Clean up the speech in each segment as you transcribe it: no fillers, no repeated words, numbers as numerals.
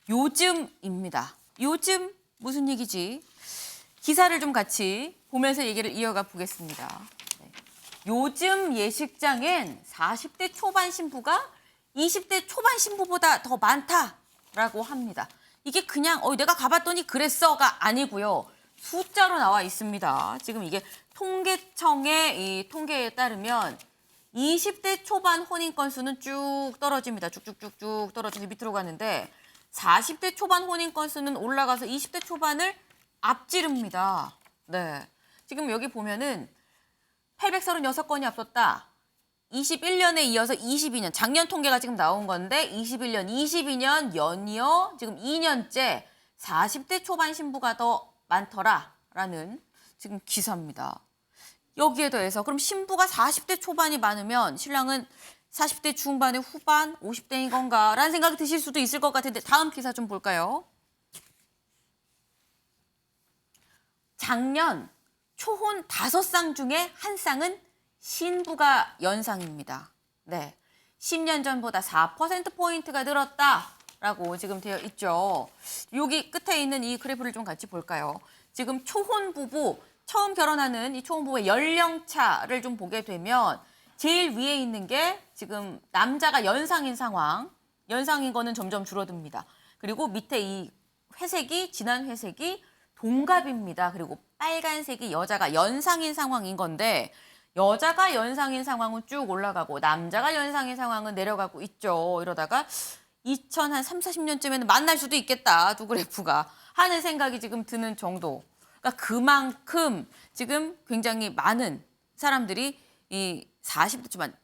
요즘입니다. 요즘 무슨 얘기지? 기사를 좀 같이 보면서 얘기를 이어가 보겠습니다. 네. 요즘 예식장엔 40대 초반 신부가 20대 초반 신부보다 더 많다라고 합니다. 이게 그냥 내가 가봤더니 그랬어가 아니고요. 숫자로 나와 있습니다. 지금 이게 통계청의 이 통계에 따르면 20대 초반 혼인 건수는 쭉 떨어집니다. 쭉쭉쭉쭉 떨어져서 밑으로 가는데 40대 초반 혼인 건수는 올라가서 20대 초반을 앞지릅니다. 네. 지금 여기 보면은 836건이 앞섰다. 21년에 이어서 22년, 작년 통계가 지금 나온 건데 21년, 22년 연이어 지금 2년째 40대 초반 신부가 더 많더라라는 지금 기사입니다. 여기에 더해서 그럼 신부가 40대 초반이 많으면 신랑은 40대 중반의 후반, 50대인 건가라는 생각이 드실 수도 있을 것 같은데 다음 기사 좀 볼까요? 작년 초혼 5쌍 중에 한 쌍은 신부가 연상입니다. 네, 10년 전보다 4%포인트가 늘었다라고 지금 되어 있죠. 여기 끝에 있는 이 그래프를 좀 같이 볼까요? 지금 초혼 부부, 처음 결혼하는 이 초혼 부부의 연령차를 좀 보게 되면 제일 위에 있는 게 지금 남자가 연상인 상황, 연상인 거는 점점 줄어듭니다. 그리고 밑에 이 회색이, 진한 회색이 동갑입니다. 그리고 빨간색이 여자가 연상인 상황인 건데 여자가 연상인 상황은 쭉 올라가고 남자가 연상인 상황은 내려가고 있죠. 이러다가 2030, 40년쯤에는 만날 수도 있겠다. 두 그래프가 하는 생각이 지금 드는 정도. 그러니까 그만큼 지금 굉장히 많은 사람들이 이 40대 초반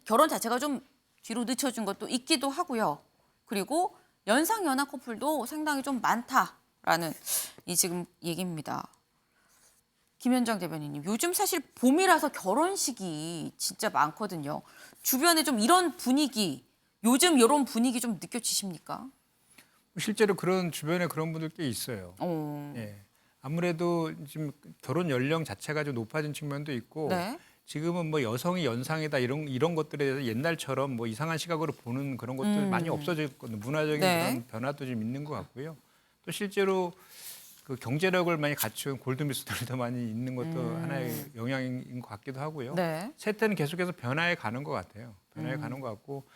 결혼 자체가 좀 뒤로 늦춰진 것도 있기도 하고요. 그리고 연상 연하 커플도 상당히 좀 많다라는 이 지금 얘기입니다. 김현정 대변인님, 요즘 사실 봄이라서 결혼식이 진짜 많거든요. 주변에 좀 이런 분위기, 요즘 이런 분위기 좀 느껴지십니까? 실제로 그런 주변에 그런 분들 꽤 있어요. 예. 아무래도 지금 결혼 연령 자체가 좀 높아진 측면도 있고 네. 지금은 뭐 여성이 연상이다 이런 것들에 대해서 옛날처럼 뭐 이상한 시각으로 보는 그런 것들 많이 없어졌거든요. 문화적인 네. 그런 변화도 좀 있는 것 같고요. 또 실제로 그 경제력을 많이 갖춘 골드미스들도 많이 있는 것도 하나의 영향인 것 같기도 하고요. 네. 세태는 계속해서 변화해 가는 것 같아요. 변화해 가는 것 같고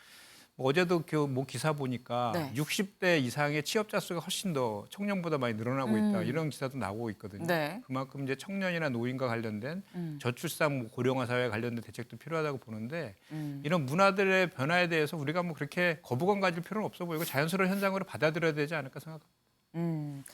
뭐 어제도 뭐 기사 보니까 네. 60대 이상의 취업자 수가 훨씬 더 청년보다 많이 늘어나고 있다 이런 기사도 나오고 있거든요. 네. 그만큼 이제 청년이나 노인과 관련된 저출산 뭐 고령화 사회에 관련된 대책도 필요하다고 보는데 이런 문화들의 변화에 대해서 우리가 뭐 그렇게 거부감 가질 필요는 없어 보이고 자연스러운 현상으로 받아들여야 되지 않을까 생각합니다.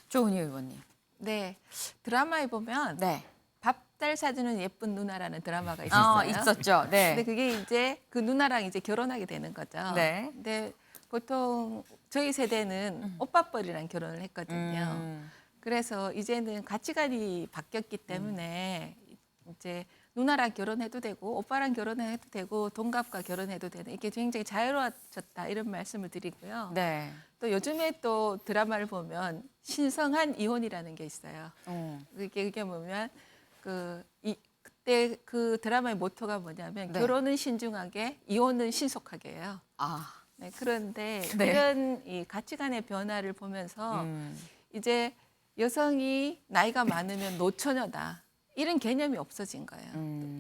조은희 의원님. 네, 드라마에 보면 네. 밥잘 사주는 예쁜 누나라는 드라마가 있었어요. 있었죠. 네. 근데 그게 이제 그 누나랑 이제 결혼하게 되는 거죠. 네. 근데 보통 저희 세대는 오빠뻘이랑 결혼을 했거든요. 그래서 이제는 가치관이 바뀌었기 때문에 이제 누나랑 결혼해도 되고 오빠랑 결혼해도 되고 동갑과 결혼해도 되는 이게 굉장히 자유로워졌다 이런 말씀을 드리고요. 네. 또 요즘에 또 드라마를 보면 신성한 이혼이라는 게 있어요. 그게 뭐냐면 그때 그 드라마의 모토가 뭐냐면 네. 결혼은 신중하게, 이혼은 신속하게예요. 아. 네, 그런데 네. 이런 이 가치관의 변화를 보면서 이제 여성이 나이가 많으면 노처녀다 이런 개념이 없어진 거예요.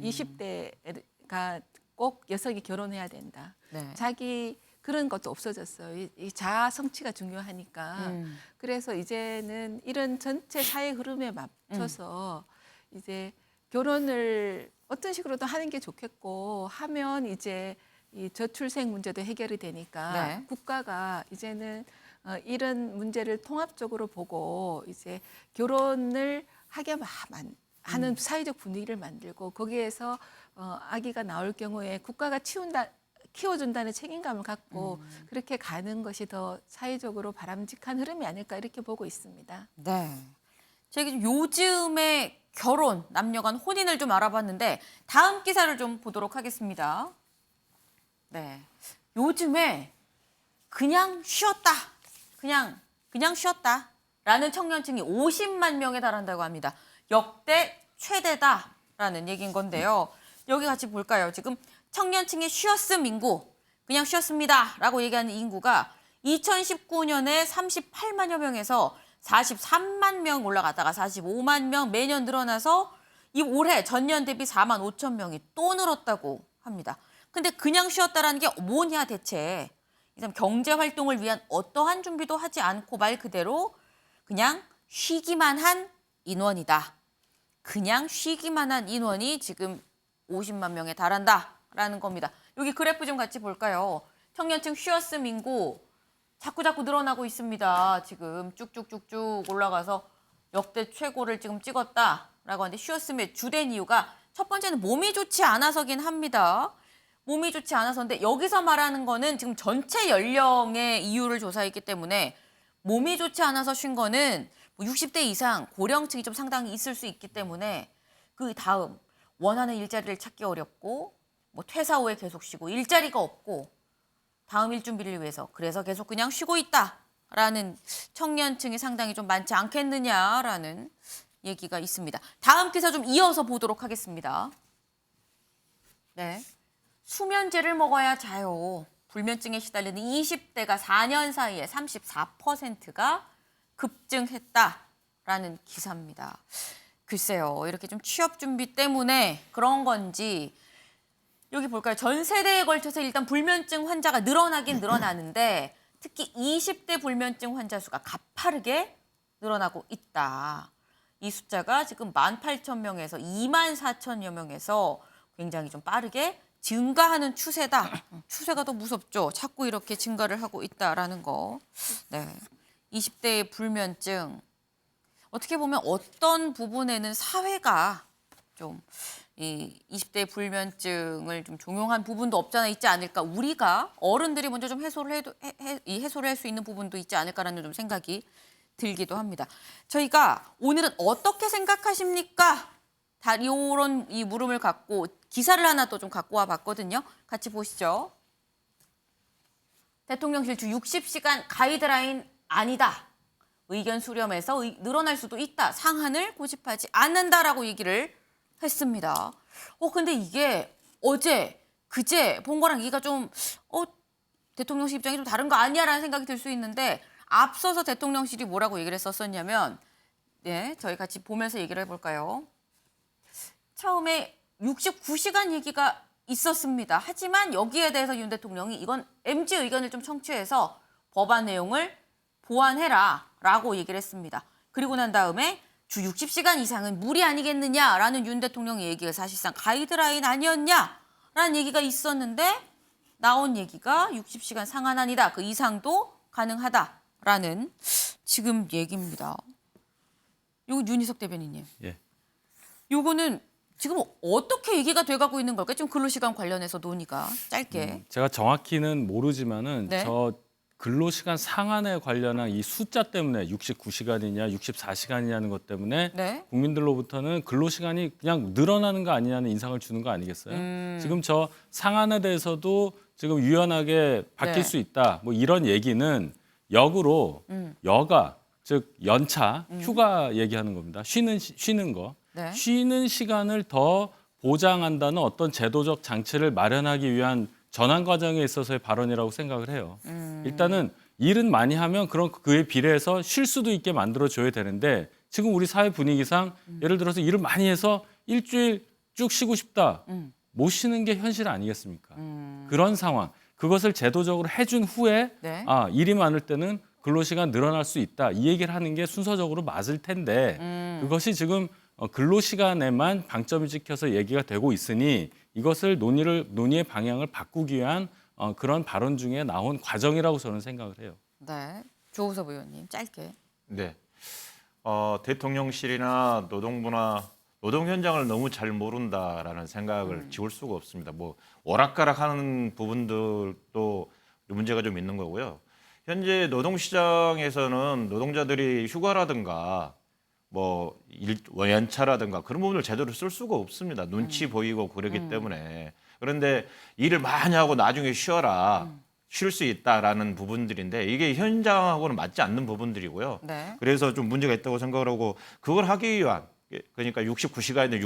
20대가 꼭 여성이 결혼해야 된다. 네. 자기 그런 것도 없어졌어요. 이 자아 성취가 중요하니까. 그래서 이제는 이런 전체 사회 흐름에 맞춰서 이제 결혼을 어떤 식으로도 하는 게 좋겠고 하면 이제 이 저출생 문제도 해결이 되니까 네. 국가가 이제는 이런 문제를 통합적으로 보고 이제 결혼을 하게 하는 사회적 분위기를 만들고 거기에서 아기가 나올 경우에 국가가 키워준다는 책임감을 갖고 그렇게 가는 것이 더 사회적으로 바람직한 흐름이 아닐까 이렇게 보고 있습니다. 네. 제가 요즘의 결혼, 남녀 간 혼인을 좀 알아봤는데 다음 기사를 좀 보도록 하겠습니다. 네. 요즘에 그냥 쉬었다. 그냥 쉬었다. 라는 청년층이 50만 명에 달한다고 합니다. 역대 최대다라는 얘기인 건데요. 여기 같이 볼까요? 지금 청년층의 쉬었음 인구, 그냥 쉬었습니다. 라고 얘기하는 인구가 2019년에 38만여 명에서 43만 명 올라갔다가 45만 명 매년 늘어나서 이 올해 전년 대비 4만 5천 명이 또 늘었다고 합니다. 근데 그냥 쉬었다라는 게 뭐냐 대체. 이 사람 경제 활동을 위한 어떠한 준비도 하지 않고 말 그대로 그냥 쉬기만 한 인원이다. 그냥 쉬기만 한 인원이 지금 50만 명에 달한다라는 겁니다. 여기 그래프 좀 같이 볼까요? 청년층 쉬었음 인구 자꾸 늘어나고 있습니다. 지금 쭉쭉쭉쭉 올라가서 역대 최고를 지금 찍었다라고 하는데 쉬었음의 주된 이유가 첫 번째는 몸이 좋지 않아서긴 합니다. 몸이 좋지 않아서인데 여기서 말하는 거는 지금 전체 연령의 이유를 조사했기 때문에 몸이 좋지 않아서 쉰 거는 60대 이상 고령층이 좀 상당히 있을 수 있기 때문에 그 다음 원하는 일자리를 찾기 어렵고 뭐 퇴사 후에 계속 쉬고 일자리가 없고 다음 일 준비를 위해서 그래서 계속 그냥 쉬고 있다라는 청년층이 상당히 좀 많지 않겠느냐라는 얘기가 있습니다. 다음 기사 좀 이어서 보도록 하겠습니다. 네, 수면제를 먹어야 자요. 불면증에 시달리는 20대가 4년 사이에 34%가 급증했다라는 기사입니다. 글쎄요, 이렇게 좀 취업 준비 때문에 그런 건지 여기 볼까요? 전 세대에 걸쳐서 일단 불면증 환자가 늘어나긴 늘어나는데 특히 20대 불면증 환자 수가 가파르게 늘어나고 있다. 이 숫자가 지금 18,000명에서 24,000여 명에서 굉장히 좀 빠르게 증가하는 추세다. 추세가 더 무섭죠. 자꾸 이렇게 증가를 하고 있다라는 거. 네, 20대의 불면증. 어떻게 보면 어떤 부분에는 사회가 좀 이 20대 불면증을 좀 종용한 부분도 없잖아 있지 않을까. 우리가 어른들이 먼저 좀 해소를 할 수 있는 부분도 있지 않을까라는 좀 생각이 들기도 합니다. 저희가 오늘은 어떻게 생각하십니까? 다 이런 이 물음을 갖고 기사를 하나 또 좀 갖고 와 봤거든요. 같이 보시죠. 대통령실 주 60시간 가이드라인 아니다. 의견 수렴에서 늘어날 수도 있다. 상한을 고집하지 않는다라고 얘기를 했습니다. 근데 이게 어제, 그제 본 거랑 얘기가 좀 대통령실 입장이 좀 다른 거 아니야라는 생각이 들 수 있는데 앞서서 대통령실이 뭐라고 얘기를 했었었냐면 네, 저희 같이 보면서 얘기를 해볼까요? 처음에 69시간 얘기가 있었습니다. 하지만 여기에 대해서 윤 대통령이 이건 MZ 의견을 좀 청취해서 법안 내용을 보완해라 라고 얘기를 했습니다. 그리고 난 다음에 주 60시간 이상은 무리 아니겠느냐라는 윤 대통령의 얘기가 사실상 가이드라인 아니었냐라는 얘기가 있었는데 나온 얘기가 60시간 상한안이다. 그 이상도 가능하다라는 지금 얘기입니다. 요거 윤희석 대변인님. 예. 요거는 지금 어떻게 얘기가 돼가고 있는 걸까요? 좀 근로시간 관련해서 논의가 짧게. 제가 정확히는 모르지만은 네. 저 근로시간 상한에 관련한 이 숫자 때문에 69시간이냐 64시간이냐는 것 때문에 네. 국민들로부터는 근로시간이 그냥 늘어나는 거 아니냐는 인상을 주는 거 아니겠어요? 지금 저 상한에 대해서도 지금 유연하게 바뀔 네. 수 있다. 뭐 이런 얘기는 역으로 여가 즉 연차 휴가 얘기하는 겁니다. 쉬는 거. 네. 쉬는 시간을 더 보장한다는 어떤 제도적 장치를 마련하기 위한 전환 과정에 있어서의 발언이라고 생각을 해요. 일단은 일은 많이 하면 그에 비례해서 쉴 수도 있게 만들어줘야 되는데 지금 우리 사회 분위기상 예를 들어서 일을 많이 해서 일주일 쭉 쉬고 싶다. 못 쉬는 게 현실 아니겠습니까? 그런 상황. 그것을 제도적으로 해준 후에 네. 일이 많을 때는 근로시간 늘어날 수 있다. 이 얘기를 하는 게 순서적으로 맞을 텐데 그것이 지금 근로시간에만 방점이 찍혀서 얘기가 되고 있으니 이것을 논의의 방향을 바꾸기 위한 그런 발언 중에 나온 과정이라고 저는 생각을 해요. 네. 조우섭 의원님 짧게. 네. 대통령실이나 노동부나 노동 현장을 너무 잘 모른다라는 생각을 지울 수가 없습니다. 뭐 오락가락하는 부분들도 문제가 좀 있는 거고요. 현재 노동시장에서는 노동자들이 휴가라든가 뭐 연차라든가 그런 부분을 제대로 쓸 수가 없습니다. 눈치 보이고 그러기 때문에. 그런데 일을 많이 하고 나중에 쉬어라. 쉴 수 있다라는 부분들인데 이게 현장하고는 맞지 않는 부분들이고요. 네. 그래서 좀 문제가 있다고 생각을 하고 그걸 하기 위한 그러니까 69시간이든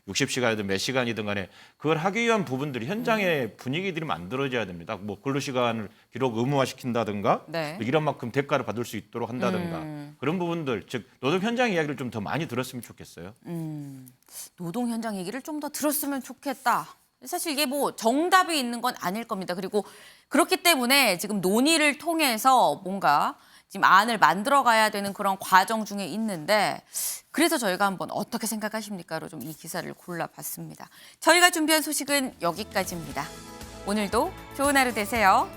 60시간이든 몇 시간이든 간에 그걸 하기 위한 부분들이 현장의 분위기들이 만들어져야 됩니다. 뭐 근로시간을 기록 의무화시킨다든가 네. 이런 만큼 대가를 받을 수 있도록 한다든가 그런 부분들, 즉 노동 현장 이야기를 좀 더 많이 들었으면 좋겠어요. 노동 현장 얘기를 좀 더 들었으면 좋겠다. 사실 이게 뭐 정답이 있는 건 아닐 겁니다. 그리고 그렇기 때문에 지금 논의를 통해서 뭔가 지금 안을 만들어 가야 되는 그런 과정 중에 있는데 그래서 저희가 한번 어떻게 생각하십니까로 좀 이 기사를 골라봤습니다. 저희가 준비한 소식은 여기까지입니다. 오늘도 좋은 하루 되세요.